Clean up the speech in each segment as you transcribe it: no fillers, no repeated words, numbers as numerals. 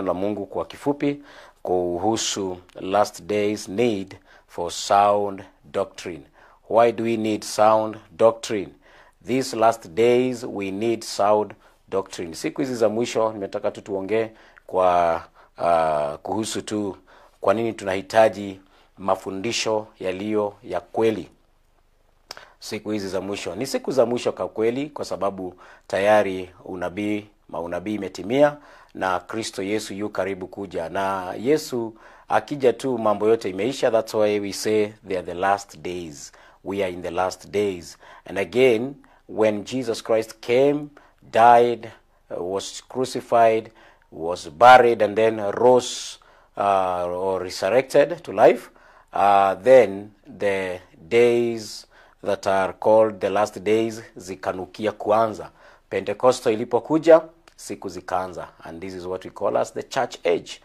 la Mungu kwa kifupi kuhusu last days need for sound doctrine. Why do we need sound doctrine? These last days we need sound doctrine. Siku hizi za mwisho nimetaka tu tuongee kwa kuhusu tu kwa nini tunahitaji mafundisho yaliyo ya kweli. Siku hizi za mwisho ni siku za mwisho kwa kweli, kwa sababu tayari unabii imetimia na Kristo Yesu yu karibu kuja, na Yesu akija tu mambo yote imeisha. That's why we say they are the last days. We are in the last days. And again, when Jesus Christ came, died, was crucified, was buried, and then rose or resurrected to life, then the days that are called the last days zikanukia kuanza. Pentecost ilipokuja, siku zikaanza, and this is what we call as the church age.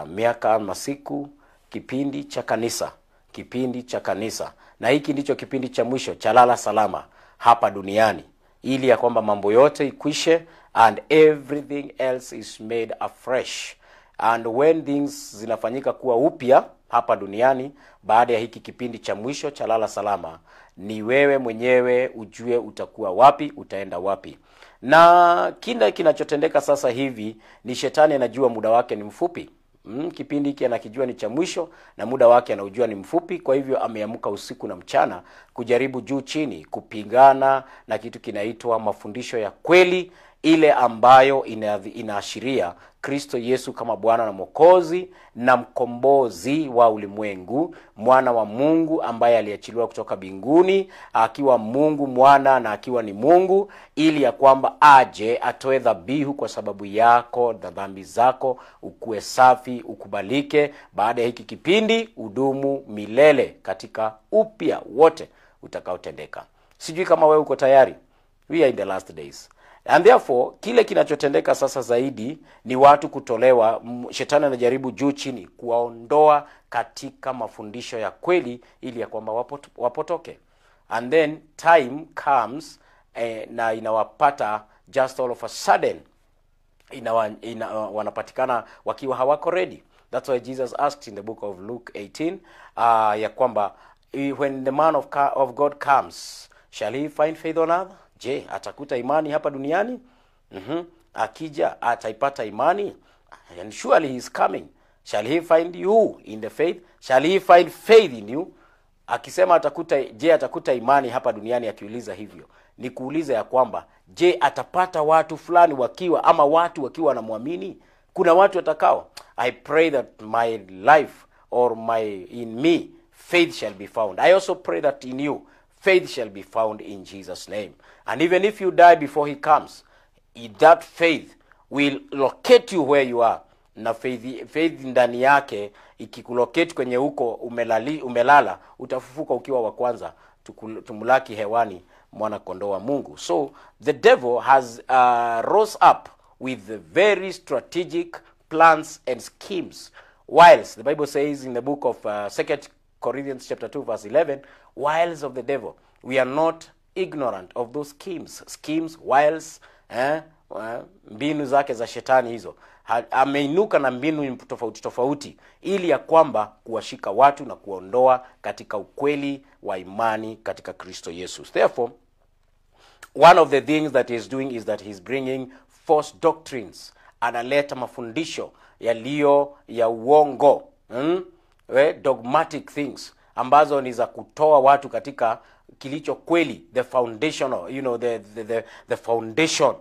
Miaka masiku, kipindi cha kanisa, na hiki ndicho kipindi cha mwisho cha lala salama hapa duniani, ili ya kwamba mambo yote ikwishe and everything else is made afresh. And when things zinafanyika kuwa upya hapa duniani baada ya hiki kipindi cha mwisho cha lala salama, ni wewe mwenyewe ujue utakuwa wapi, utaenda wapi. Na kinachotendeka sasa hivi ni shetani anajua muda wake ni mfupi. Kipindi hiki anakijua ni cha mwisho na muda wake anaujua ni mfupi. Kwa hivyo ameamka usiku na mchana kujaribu juu chini kupigana na kitu kinaitwa mafundisho ya kweli, ile ambayo inaashiria Kristo Yesu kama Bwana na Mwokozi na mkombozi wa ulimwengu, mwana wa Mungu ambaye aliachiliwa kutoka mbinguni akiwa Mungu mwana na akiwa ni Mungu, ili ya kwamba aje atoe dhabihu kwa sababu yako na dhambi zako, ukue safi, ukubalike. Baada ya hiki kipindi udumu milele katika upya wote utakaotendeka. Sijui kama wewe uko tayari. We are in the last days. And therefore, kile kinachotendeka sasa zaidi ni watu kutolewa. Shetani anajaribu juu chini kuwaondoa katika mafundisho ya kweli, ili ya kwamba wapotoke. And then time comes na inawapata just all of a sudden. Wanapatikana wakiwa hawako ready. That's why Jesus asked in the book of Luke 18 ya kwamba when the man of God comes, shall he find faith on earth? Je, atakuta imani hapa duniani? Akija ataipata imani? And surely he is coming. Shall he find you in the faith? Shall he find faith in you? Akisema atakuta imani hapa duniani, akiuliza hivyo, ni kuuliza ya kwamba je, atapata watu fulani watu wakiwa wanamwamini? Kuna watu watakao, I pray that my life or in me faith shall be found. I also pray that in you faith shall be found in Jesus' name. And even if you die before he comes, that faith will locate you where you are. Na faith ndani yake ikikulocate kwenye huko umelala, utafufuka ukiwa wa kwanza, tumulaki hewani mwana kondoo wa Mungu. So the devil has rose up with very strategic plans and schemes. Whilst the Bible says in the book of 2 Corinthians chapter 2 verse 11, wiles of the devil. We are not ignorant of those schemes, wiles, mbinu zake za shetani hizo. Ameinuka na mbinu tofauti ili ya kwamba kuwashika watu na kuondoa katika ukweli wa imani katika Kristo Yesu. Therefore, one of the things that he is doing is that he is bringing false doctrines. Analeta mafundisho yaliyo ya uongo, dogmatic things, ambazo ni za kutoa watu katika kilicho kweli, the foundational, the foundation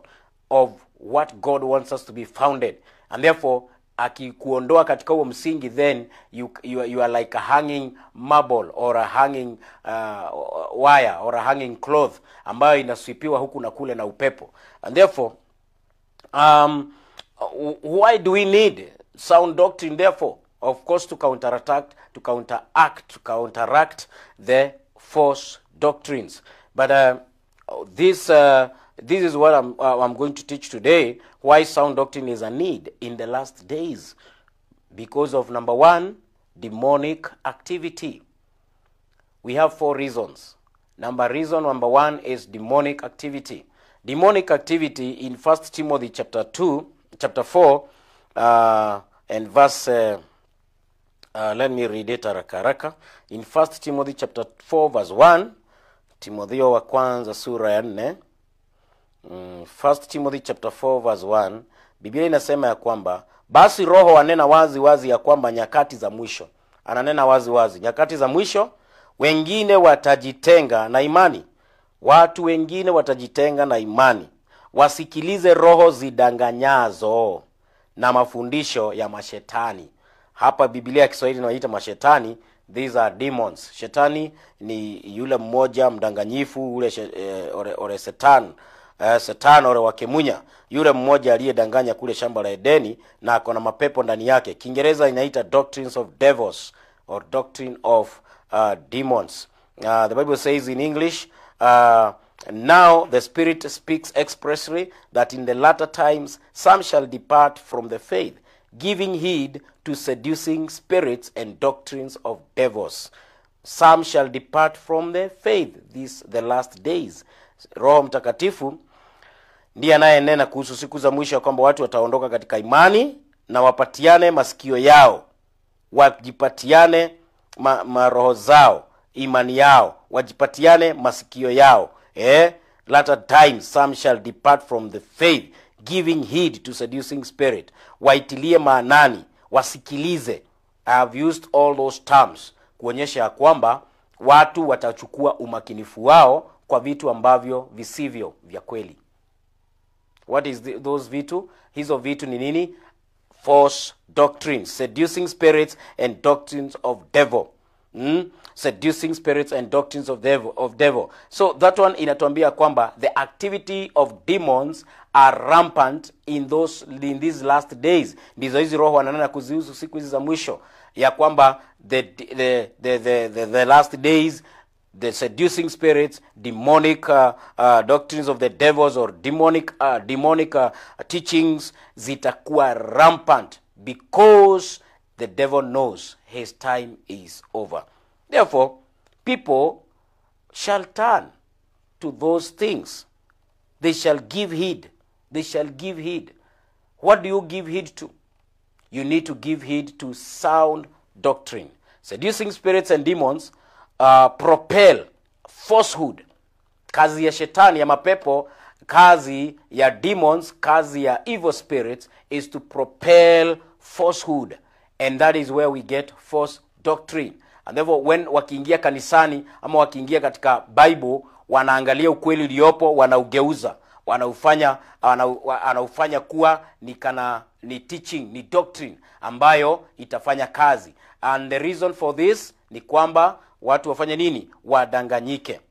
of what God wants us to be founded. And therefore, akikuondoa katika huo msingi, then you are like a hanging marble or a hanging wire or a hanging cloth ambayo inaswipiwa huku na kule na upepo. And therefore, why do we need sound doctrine? Therefore, of course, to counteract the false doctrines. But this is what I'm going to teach today. Why sound doctrine is a need in the last days? Because of, number one, demonic activity. We have 4 reasons. Reason number 1 is demonic activity. Demonic activity in 1 Timothy chapter 4 and verse, let me read it haraka. In 1 Timothy chapter 4 verse 1, Timotheo wa kwanza sura ya 4, 1 Timothy chapter 4 verse 1, Biblia inasema ya kwamba basi Roho anena wazi wazi ya kwamba nyakati za mwisho, ananena wazi wazi, nyakati za mwisho wengine watajitenga na imani. Watu wengine watajitenga na imani, wasikilize roho zidanganyazo na mafundisho ya mashetani. Hapa Biblia ya Kiswahili inaita mashetani, these are demons. Shetani ni yule mmoja mdanganyifu, ule ore Satan, Satan ore wakemunya, yule mmoja aliyedanganya kule shamba la Edeni na akona mapepo ndani yake. Kiingereza inaita doctrines of devils or doctrine of demons. The Bible says in English, now the Spirit speaks expressly that in the latter times some shall depart from the faith, giving heed to seducing spirits and doctrines of devils. Some shall depart from the faith, these the last days. Roho Mtakatifu ndiye anayenena kuhusu siku za mwisho kwamba watu wataondoka katika imani na wapatiane masikio yao, wajipatiane maroho zao, imani yao, wajipatiane masikio yao. Latter times some shall depart from the faith, giving heed to seducing spirit. Waitilie maanani, wasikilize. I have used all those terms kuonyesha kwamba watu watachukua umakinifu wao kwa vitu ambavyo visivyo vya kweli. What is those vitu? Hizo vitu ni nini? False doctrines, seducing spirits and doctrines of devil. Seducing spirits and doctrines of devil. So that one inatuambia kwamba the activity of demons are rampant in these last days. Ndizo hizi roho wananena kuzihusu siku hizi za mwisho ya kwamba the last days, the seducing spirits, demonic doctrines of the devils or demonic teachings zitakuwa rampant because the devil knows his time is over. Therefore, people shall turn to those things. They shall give heed. They shall give heed. What do you give heed to? You need to give heed to sound doctrine. Seducing spirits and demons propel falsehood. Kazi ya shetani, ya mapepo, kazi ya demons, kazi ya evil spirits is to propel falsehood. And that is where we get false doctrine. And therefore when wakiingia kanisani ama wakiingia katika Bible, wanaangalia ukweli uliopo, wanaugeuza, wanaufanya kuwa ni teaching, ni doctrine ambayo itafanya kazi. And the reason for this ni kwamba watu wafanye nini? Wadanganyike.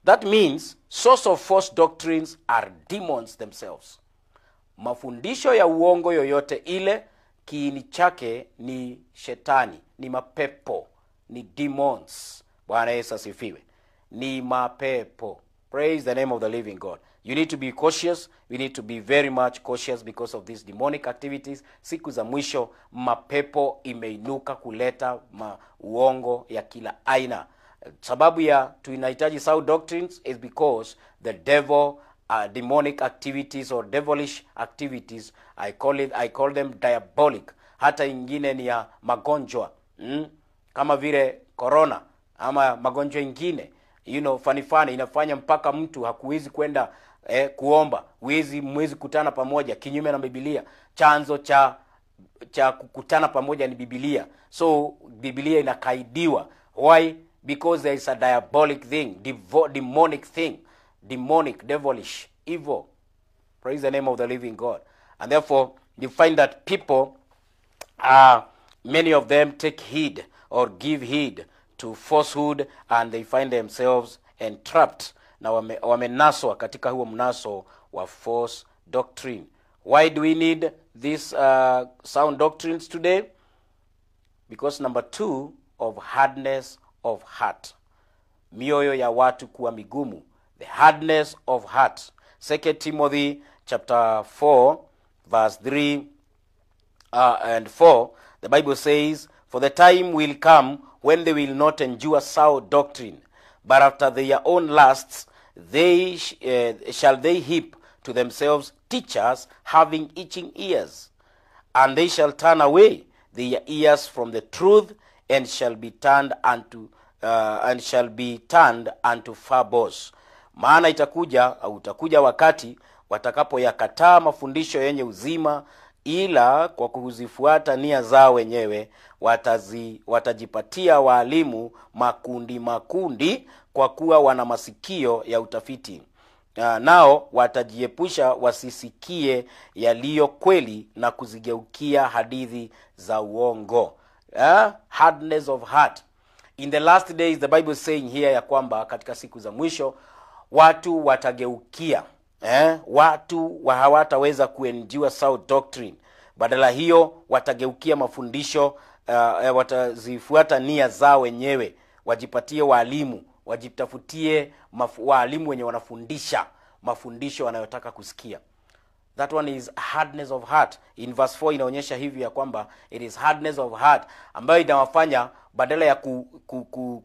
That means source of false doctrines are demons themselves. Mafundisho ya uongo yoyote ile, kiini chake ni shetani, ni mapepo, ni demons. Bwana Yesu asifiwe. Ni mapepo. Praise the name of the living God. You need to be cautious. We need to be very much cautious because of these demonic activities. Siku za mwisho mapepo imeinuka kuleta uongo ya kila aina. Sababu ya tunahitaji sound doctrines is because the devil, demonic activities or devilish activities, I call them diabolic. Hata ingine ni ya magonjwa, kama vile corona ama magonjwa ingine, funny inafanya mpaka mtu hakuwezi kwenda kuomba, mwezi kutana pamoja, kinyume na Biblia. Chanzo cha kukutana pamoja ni Biblia. So Biblia inakaidiwa. Why? Because there is a diabolic thing, demonic thing, demonic, devilish, evil. Praise the name of the living God. And therefore you find that people, many of them take heed or give heed to falsehood, and they find themselves entrapped. Na wamenaswa katika huo mnaso wa false doctrine. Why do we need these sound doctrines today? Because number 2, of hardness of heart. Mioyo ya watu kuwa migumu. The hardness of heart. 2 Timothy chapter 4 verse 3 and 4, the Bible says, for the time will come when they will not endure sound doctrine, but after their own lusts shall they heap to themselves teachers having itching ears, and they shall turn away their ears from the truth, and shall be turned unto fables. Maana utakuja wakati watakapoyakataa mafundisho yenye uzima, ila kwa kuzifuata nia zao wenyewe watajipatia walimu makundi, kwa kuwa wana masikio ya utafiti. Nao watajiepusha wasisikie yaliyo kweli, na kuzigeukia hadithi za uongo. Hardness of heart. In the last days, the Bible is saying here ya kwamba katika siku za mwisho watu watageukia, watu hawataweza kuendure sound doctrine. Badala hiyo watageukia mafundisho, watazifuata nia zao wenyewe, wajipatie walimu, wajitafutie walimu wenye wanafundisha mafundisho wanayotaka kusikia. That one is hardness of heart. In verse 4 inaonyesha hivi ya kwamba it is hardness of heart ambayo inawafanya badala ya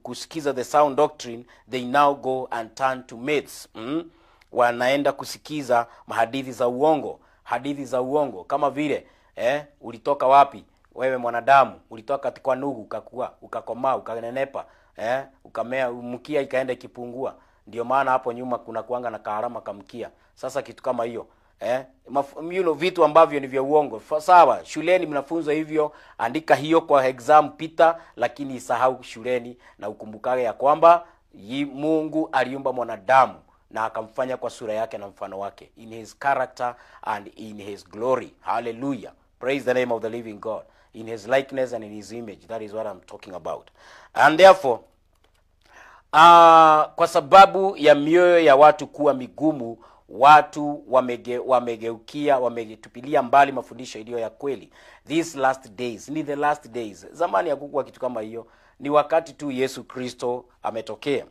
kusikiza the sound doctrine, they now go and turn to myths. Wanaenda kusikiza hadithi za uongo, kama vile ulitoka wapi wewe mwanadamu? Ulitoka kwa nugu, ukakua, ukakomaa, ukanenepa, ukamea, mkia ikaenda ikipungua. Ndio maana hapo nyuma kuna kuanga na kaharama kamkia. Sasa kitu kama hiyo, vitu ambavyo ni vya uongo. Sawa, shuleni mnafunzwa hivyo, andika hiyo kwa exam pita, lakini isahau shuleni na ukumbukage ya kwamba Mungu aliumba mwanadamu na akamfanya kwa sura yake na mfano wake, in his character and in his glory. Hallelujah. Praise the name of the living God. In his likeness and in his image. That is what I'm talking about. And therefore, kwa sababu ya mioyo ya watu kuwa migumu, watu wametupilia mbali mafundisho iliyo ya kweli. These last days, ni the last days. Zamani hakukuwa kitu kama hiyo. Ni wakati tu Yesu Kristo ametokea.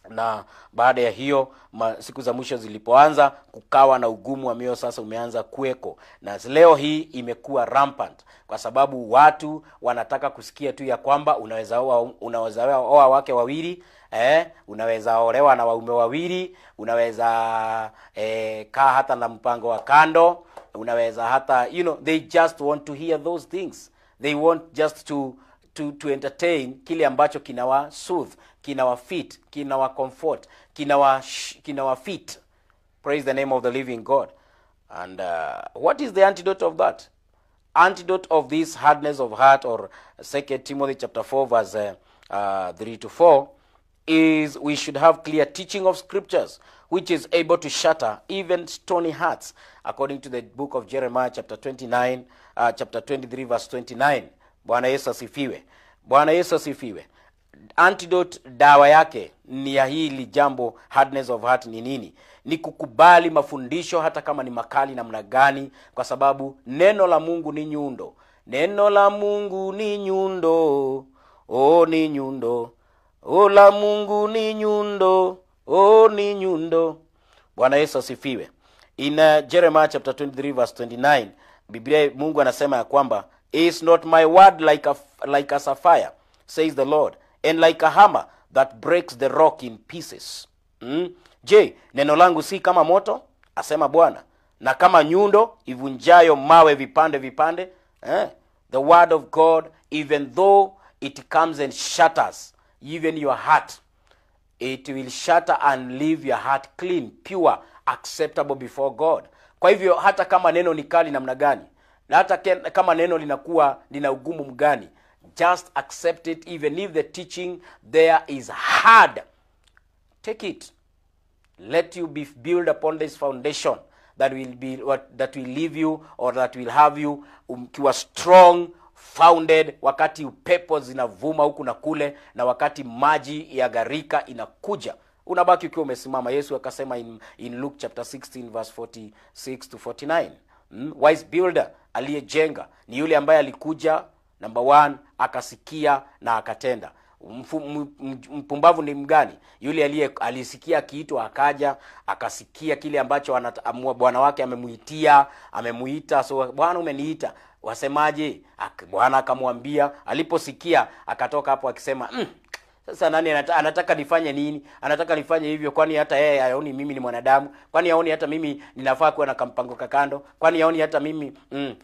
Na baada ya hiyo siku za mwisho zilipoanza, kukawa na ugumu wa mioyo sasa umeanza kuweko. Na leo hii imekuwa rampant kwa sababu watu wanataka kusikia tu ya kwamba unaweza oa wake wawili, unaweza olewa na waume wawili, unaweza kaa hata na mpango wa kando, unaweza hata they just want to hear those things. They want just to entertain kile ambacho kinawa soothe, kinawa fit, kinawa comfort, kinawa fit. Praise the name of the living God. And what is the antidote of that? Antidote of this hardness of heart, or 2 Timothy chapter 4 verse 3 to 4, is we should have clear teaching of scriptures, which is able to shatter even stony hearts, according to the book of Jeremiah chapter 23 verse 29. Bwana Yesu asifiwe. Bwana Yesu asifiwe. Antidote, dawa yake ni ya hili jambo hardness of heart ni nini? Ni kukubali mafundisho hata kama ni makali namna gani, kwa sababu neno la Mungu ni nyundo. Neno la Mungu ni nyundo. Ni nyundo. La Mungu ni nyundo. Ni nyundo. Bwana Yesu asifiwe. In Jeremiah chapter 23 verse 29, Biblia Mungu anasema ya kwamba, is not my word like a sapphire, says the Lord, and like a hammer that breaks the rock in pieces? Je, neno langu si kama moto, asema Bwana, na kama nyundo ivunjayo mawe vipande? The word of God, even though it comes and shatters even your heart, it will shatter and leave your heart clean, pure, acceptable before God. Kwa hivyo hata kama neno ni kali namna gani, na hata kama neno lina ugumu mgani, just accept it, even if the teaching there is hard. Take it. Let you be built upon this foundation that will leave you, or that will have you ukiwa strong, founded, wakati upepo zinavuma huku na kule, na wakati maji ya gharika inakuja, unabaki ukiwa umesimama. Yesu akasema in Luke chapter 16 verse 46 to 49. Wise builder, aliyejenga, ni yule ambaye alikuja, number 1, akasikia na akatenda. Mpumbavu ni mgani? Yule alisikia kitu, akaja akasikia kile ambacho bwana wake amemuita. So, Bwana umeniita, wasemaje? Bwana akamwambia. Aliposikia akatoka hapo akisema, Sasa nani anataka nifanye nini? Anataka nifanye hivyo kwani hata yeye haoni mimi ni mwanadamu? Kwani haoni hata mimi ninafaa kuwa na kampango kakando? Kwani haoni hata mimi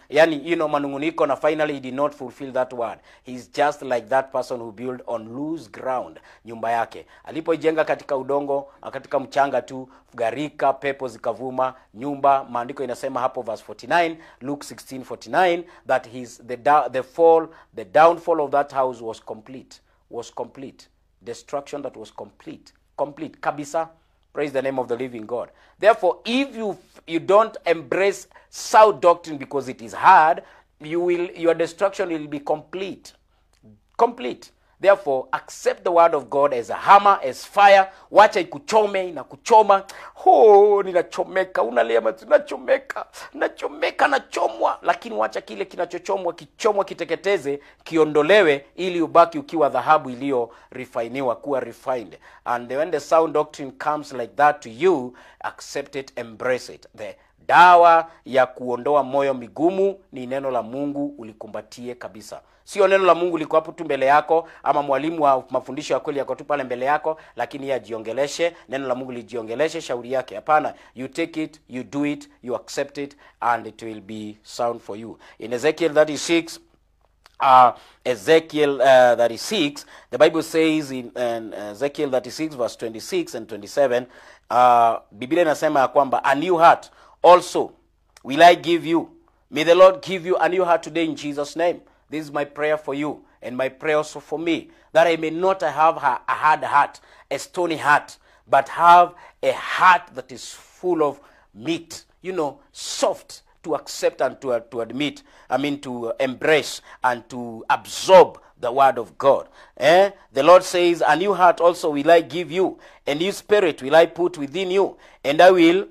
yani manunguniko, na finally he did not fulfill that word. He's just like that person who built on loose ground. Nyumba yake alipoijenga katika udongo, katika mchanga tu, gharika, pepo zikavuma, nyumba, maandiko inasema hapo verse 49, Luke 16:49, that the downfall of that house was complete. Destruction that was complete kabisa. Praise the name of the living God. Therefore, if you don't embrace sound doctrine because it is hard, your destruction will be complete. Therefore, accept the word of God as a hammer, as fire. Wacha ikuchome na kuchoma. Ninachomeka, unalema, nachomwa. Lakini wacha kile kinachochomwa, kichomwa, kiteketeze, kiondolewe, ili ubaki ukiwa dhahabu iliyo refiniwa, kuwa refined. And when the sound doctrine comes like that to you, accept it, embrace it. Dawa ya kuondoa moyo migumu ni neno la Mungu, ulikumbatie kabisa. Sio neno la Mungu liko hapo tu mbele yako, ama mwalimu wa mafundisho ya kweli yako tu pale mbele yako, lakini yeye ajiongeleshe, neno la Mungu lijiongeleshe shauri yake. Hapana, you take it, you do it, you accept it, and it will be sound for you. In Ezekiel 36, the Bible says in Ezekiel 36 verse 26 and 27, Biblia inasema ya kwamba a new heart also will I give you. May the Lord give you a new heart today in Jesus' name. This is my prayer for you, and my prayer also for me, that I may not have a hard heart, a stony heart, but have a heart that is full of meat, soft to accept and to admit, to embrace and to absorb the word of God. The Lord says, a new heart also will I give you, a new spirit will I put within you, and I will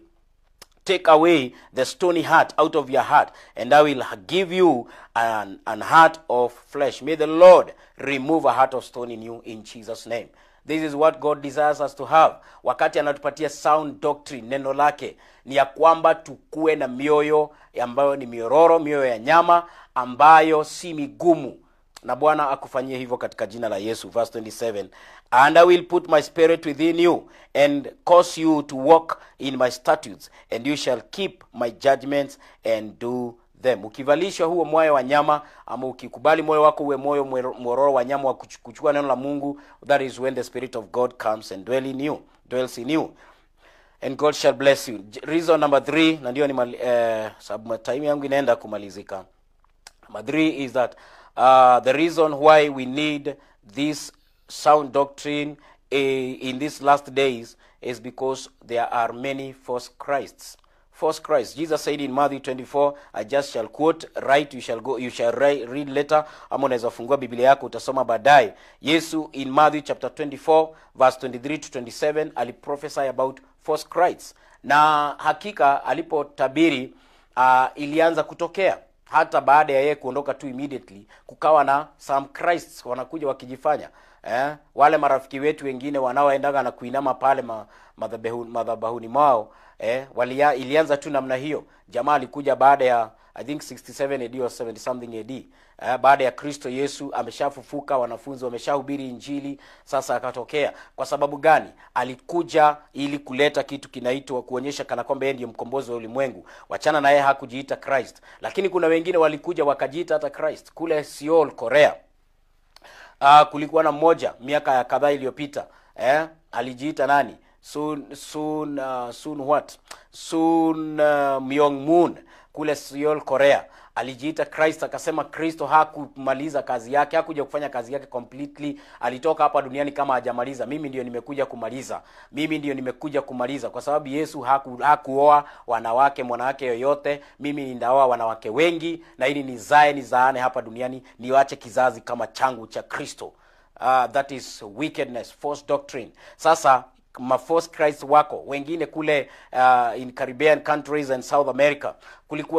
take away the stony heart out of your heart, and I will give you an heart of flesh. May the Lord remove a heart of stone in you in Jesus' name. This is what God desires us to have. Wakati anatupatia sound doctrine, neno lake ni ya kwamba tukue na mioyo ambayo ni mioyo ya nyama, ambayo si migumu. Na Bwana akufanyie hivyo katika jina la Yesu. Verse 27, and I will put my spirit within you, and cause you to walk in my statutes, and you shall keep my judgments and do them. Ukivalishwa huo moyo wa nyama, ama ukikubali moyo wako uwe moyo mwororo wa nyama wa kuchukua neno la Mungu, that is when the Spirit of God comes and dwells in you. And God shall bless you. Reason number 3, na ndio ni sababu time yangu inaenda kumalizika. Number 3 is that the reason why we need this sound doctrine in these last days is because there are many false Christs. False Christ. Jesus said in Matthew 24, I just shall quote, you shall read later, ama unaweza fungua Biblia yako utasoma baadaye. Yesu in Matthew chapter 24 verse 23 to 27 aliprophesy about false Christs. Na hakika alipotabiri ilianza kutokea. Hata baada ya yeye kuondoka tu immediately, kukawa na some Christs wanakuja wakijifanya. Wale marafiki wetu wengine wanaoendaga na kuinama pale madhabahuni mwao, ilianza tu namna hiyo. Jamaa alikuja baada ya I think 67 AD or 70 something AD. Baada ya Kristo Yesu ameshafufuka, wanafunzi wameshahubiri injili, sasa akatokea. Kwa sababu gani? Alikuja ili kuleta kitu kinaitwa kuonyesha kana kwamba yeye ndiye mkombozi wa ulimwengu. Wachana na yeye hakujiita Christ. Lakini kuna wengine walikuja wakajiita hata Christ. Kule Seoul, Korea, kulikuwa na mmoja miaka ya kadhaa iliyopita, alijiita nani? Soon Myung Moon kule Seoul, Korea. Alijiita Christ, akasema Kristo hakumaliza kazi yake, hakuja kufanya kazi yake completely. Alitoka hapa duniani kama hajamaliza. Mimi ndio nimekuja kumaliza. Kwa sababu Yesu hakuoa mwanawake yoyote. Mimi ninaoa wanawake wengi, na ili nizaane hapa duniani, niwache kizazi kama changu cha Kristo. That is wickedness, false doctrine. Sasa false Christ wako wengine kule in Caribbean countries and South America,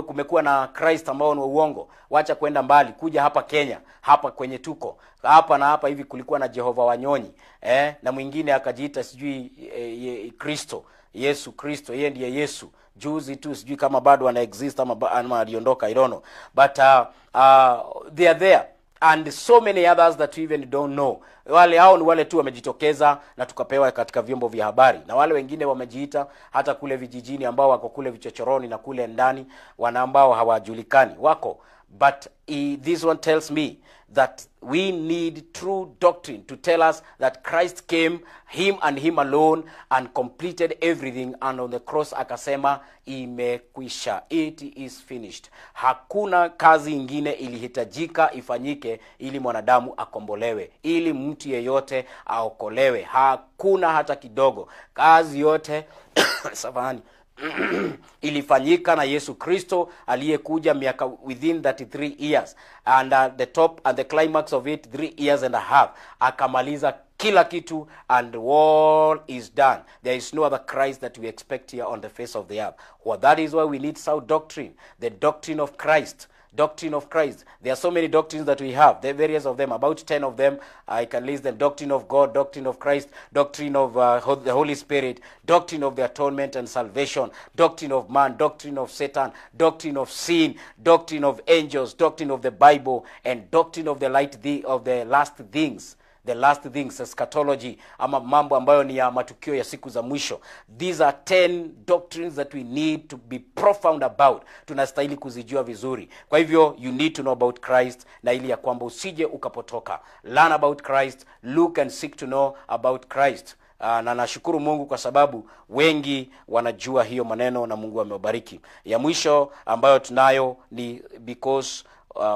kumekuwa na Christ ambao ni uongo. Wacha kwenda mbali, kuja hapa Kenya, hapa kwenye tuko hapa na hapa hivi, kulikuwa na Jehova Wanyonyi, na mwingine akajiita sijui Kristo, Yesu Kristo, yeye ndiye Yesu. Juzi tu sijui kama bado ana exist ama aliondoka, I don't know, but they are there. and so many others that we even don't know. Wale hao ni wale tu wamejitokeza na tukapewa katika vyombo vya habari, na wale wengine wamejiita hata kule vijijini, ambao wako kule vichochoroni na kule ndani, wana ambao hawajulikani wako. But this one tells me that we need true doctrine to tell us that Christ came, him and him alone, and completed everything, and on the cross akasema imekwisha, it is finished. Hakuna kazi ingine ilihitajika ifanyike ili mwanadamu akombolewe, ili mtu yeyote aokolewe. Hakuna hata kidogo. Kazi yote savani ilifanyika na Yesu Kristo aliyekuja miaka within 33 years, and the top and the climax of it 3 years and a half, akamaliza kila kitu, and all is done. There is no other Christ that we expect here on the face of the earth. Well, that is why we need sound doctrine, the doctrine of Christ. Doctrine of Christ. There are so many doctrines that we have. There are various of them, about 10 of them. I can list them: doctrine of God, doctrine of Christ, doctrine of the Holy Spirit, doctrine of the atonement and salvation, doctrine of man, doctrine of Satan, doctrine of sin, doctrine of angels, doctrine of the Bible, and doctrine of the of the last things. The last things, eschatology, ama mambo ambayo ni ya matukio ya siku za mwisho. These are 10 doctrines that we need to be profound about. Tunastahili kuzijua vizuri. Kwa hivyo you need to know about Christ, na ili ya kwamba usije ukapotoka. Learn about Christ, look and seek to know about Christ. Na nashukuru Mungu kwa sababu wengi wanajua hiyo maneno, na Mungu amewabariki. Ya mwisho ambayo tunayo ni because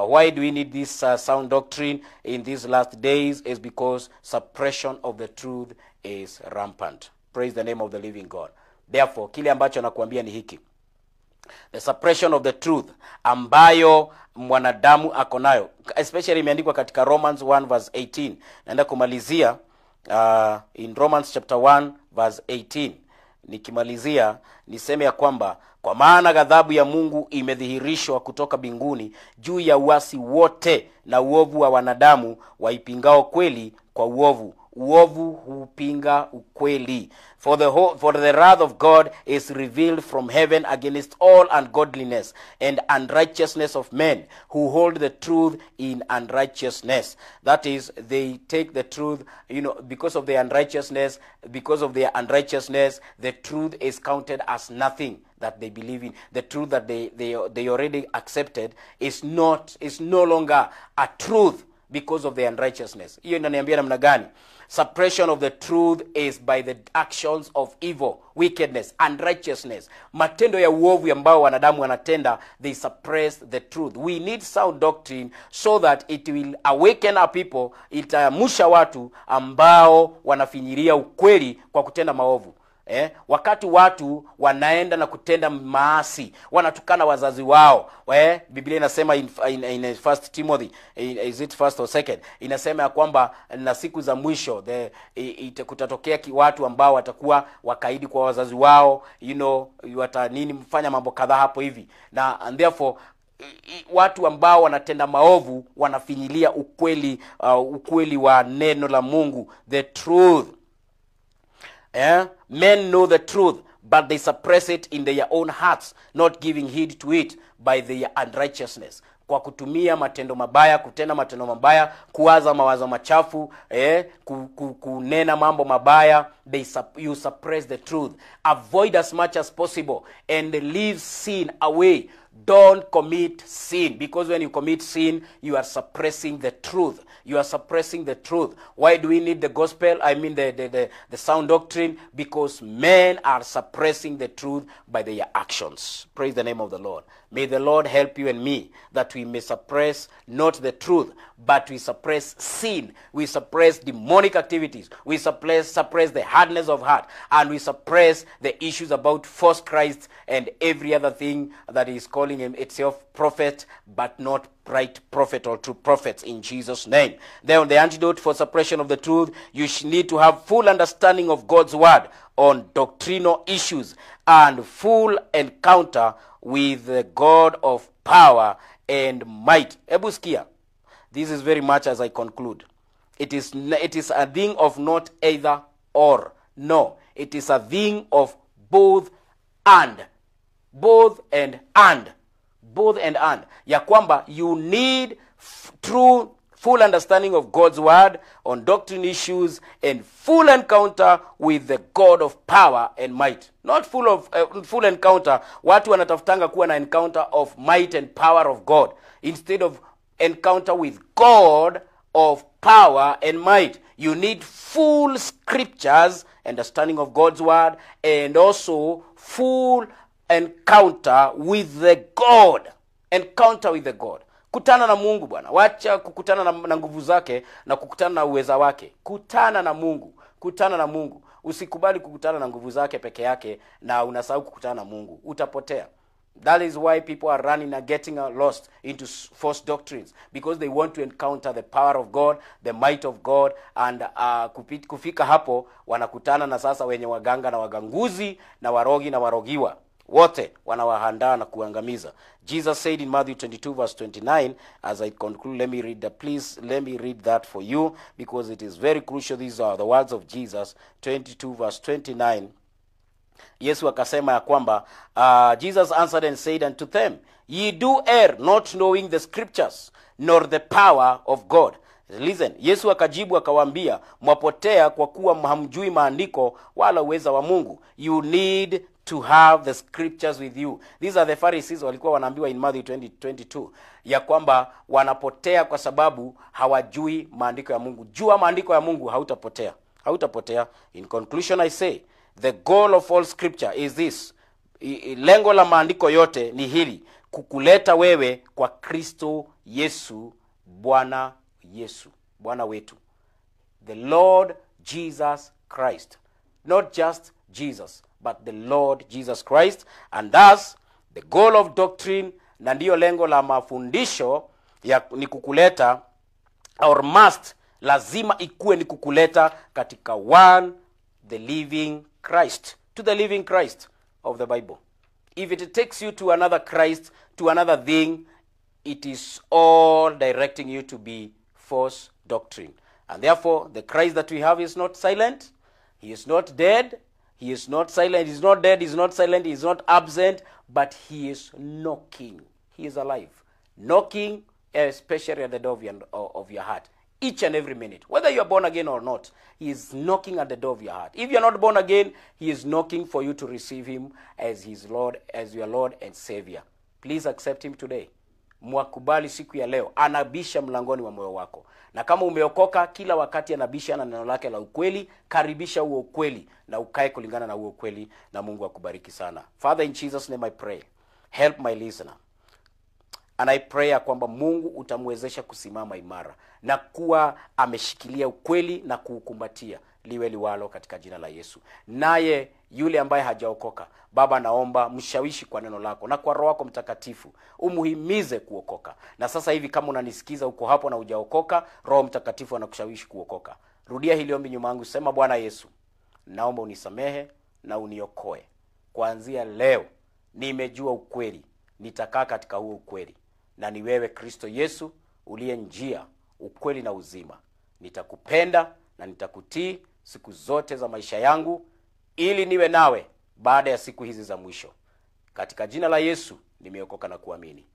why do we need this sound doctrine in these last days is because suppression of the truth is rampant. Praise the name of the living God. Therefore, kile ambacho nakuambia ni hiki: the suppression of the truth ambayo mwanadamu ako nayo, especially imeandikwa katika Romans 1 verse 18. Naenda kumalizia in Romans chapter 1 verse 18. Nikimalizia niseme ya kwamba kwa maana ghadhabu ya Mungu imedhihirishwa kutoka mbinguni juu ya uasi wote na uovu wa wanadamu waipingao kweli kwa uovu. Uovu hupinga ukweli. For the wrath of God is revealed from heaven against all ungodliness and unrighteousness of men who hold the truth in unrighteousness. That is, they take the truth, because of their unrighteousness, the truth is counted as nothing that they believe in. The truth that they already accepted is no longer a truth because of their unrighteousness. Hiyo inaniambia namna gani? Suppression of the truth is by the actions of evil, wickedness, unrighteousness. Matendo ya uovu ambao wanadamu wanatenda, they suppress the truth. We need sound doctrine so that it will awaken our people, itaamsha watu ambao wanafinyiria ukweli kwa kutenda maovu. Wakati watu wanaenda na kutenda maasi, wanatukana wazazi wao. Biblia inasema in First Timothy, is it first or second, inasema ya kwamba na siku za mwisho kutatokea watu ambao watakuwa wakaidi kwa wazazi wao, mfanya mambo kadhaa hapo hivi, and therefore watu ambao wanatenda maovu wanafinyilia ukweli wa neno la Mungu, the truth. Men know the truth, but they suppress it in their own hearts, not giving heed to it by their unrighteousness. Kwa kutumia matendo mabaya, kutenda matendo mabaya, kuwaza mawazo machafu, kunena mambo mabaya, you suppress the truth. Avoid as much as possible and leave sin away. Don't commit sin, because when you commit sin, you are suppressing the truth. You are suppressing the truth. Why do we need the gospel? I mean the sound doctrine? Because men are suppressing the truth by their actions. Praise the name of the Lord. May the Lord help you and me, that we may suppress not the truth, but we suppress sin. We suppress demonic activities. We suppress the hardness of heart. And we suppress the issues about false Christ and every other thing that is calling him itself prophet, but not right prophet or true prophets, in Jesus' name. Then the antidote for suppression of the truth, you need to have full understanding of God's word on doctrinal issues and full encounter with the God of power and might. Ebuskia, this is very much as I conclude. It is a thing of not either or. No, it is a thing of both and. Both and. Ya kwamba you need true full understanding of God's word on doctrine issues, and full encounter with the God of power and might. Not full encounter. Watu wanatafutanga kuwa na encounter of might and power of God, instead of encounter with God of power and might. You need full scriptures, understanding of God's word, and also full encounter with the God. Encounter with the God. Kutana na Mungu bwana. Wacha kukutana na nguvu zake na kukutana na uweza wake. Kutana na Mungu. Kutana na Mungu. Usikubali kukutana na nguvu zake peke yake na unasahau kukutana na Mungu. Utapotea. That is why people are running and getting lost into false doctrines, because they want to encounter the power of God, the might of God, and kufika hapo wanakutana na sasa wenye waganga na waganguzi na warogi na warogiwa. Wote wanawahandaa na kuangamiza. Jesus said in Matthew 22 verse 29, as I conclude, let me read that for you, because it is very crucial. These are the words of Jesus, 22 verse 29. Yesu akasema ya kwamba, Jesus answered and said unto them, ye do err, not knowing the scriptures, nor the power of God. Listen, Yesu akajibu akawaambia, mwapotea kwa kuwa hamjui maandiko wala uweza wa Mungu. You need to have the scriptures with you. These are the Pharisees walikuwa wanaambiwa in Matthew 20:22 ya kwamba wanapotea kwa sababu hawajui maandiko ya Mungu. Jua maandiko ya Mungu, hautapotea. Hautapotea. In conclusion, I say, the goal of all scripture is this. Lengo la maandiko yote ni hili, kukuleta wewe kwa Kristo Yesu, Bwana Yesu, Bwana wetu. The Lord Jesus Christ. Not just Jesus, but the Lord Jesus Christ. And thus, the goal of doctrine, na ndio lengo la mafundisho ni kukuleta, or must, lazima ikuwe ni kukuleta katika one, the living Christ, to the living Christ of the Bible. If it takes you to another Christ, to another thing, it is all directing you to be false doctrine. And therefore, the Christ that we have is not silent. He is not dead. He is not silent. He is not dead. He is not silent. He is not absent. But he is knocking. He is alive. Knocking, especially at the door of your heart. Each and every minute. Whether you are born again or not, he is knocking at the door of your heart. If you are not born again, he is knocking for you to receive him as his Lord, as your Lord and Savior. Please accept him today. Mwakubali siku ya leo. Anabisha mlangoni wa moyo wako. Na kama umeokoka, kila wakati anabisha na neno lake la ukweli, karibisha huo ukweli na ukae kulingana na huo ukweli, na Mungu akubariki sana. Father, in Jesus' name I pray. Help my listener. And I pray kwamba Mungu utamwezesha kusimama imara na kuwa ameshikilia ukweli na kuukumbatia liwe liwalo katika jina la Yesu. Naye yule ambaye hajaokoka, Baba, naomba mshawishi kwa neno lako na kwa Roho wako Mtakatifu, umuhimize kuokoka. Na sasa hivi kama unanisikiza uko hapo na hujaokoka, Roho Mtakatifu anakushawishi kuokoka. Rudia hili ombi nyuma yangu, sema: Bwana Yesu, naomba unisamehe na uniokoe. Kuanzia leo nimejua ukweli, nitakaa katika huo ukweli. Na ni wewe Kristo Yesu uliye njia, ukweli na uzima. Nitakupenda na nitakutii siku zote za maisha yangu, ili niwe nawe baada ya siku hizi za mwisho. Katika jina la Yesu nimeokoka na kuamini.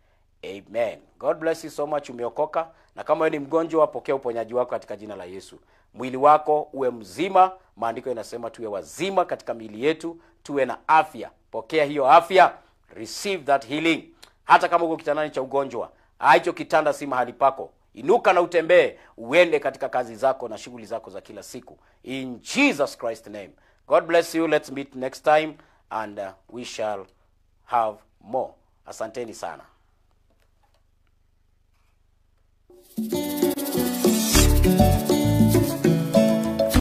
Amen. God bless you so much. Umeokoka, na kama wewe ni mgonjwa, pokea uponyaji wako katika jina la Yesu. Mwili wako uwe mzima. Maandiko yanasema tuwe wazima katika miili yetu, tuwe na afya. Pokea hiyo afya. Receive that healing. Hata kama uko kitandani cha ugonjwa, hicho kitanda si mahali pako. Inuka na utembee, uende katika kazi zako na shughuli zako za kila siku. In Jesus Christ's name. God bless you. Let's meet next time, and we shall have more. Asanteni sana.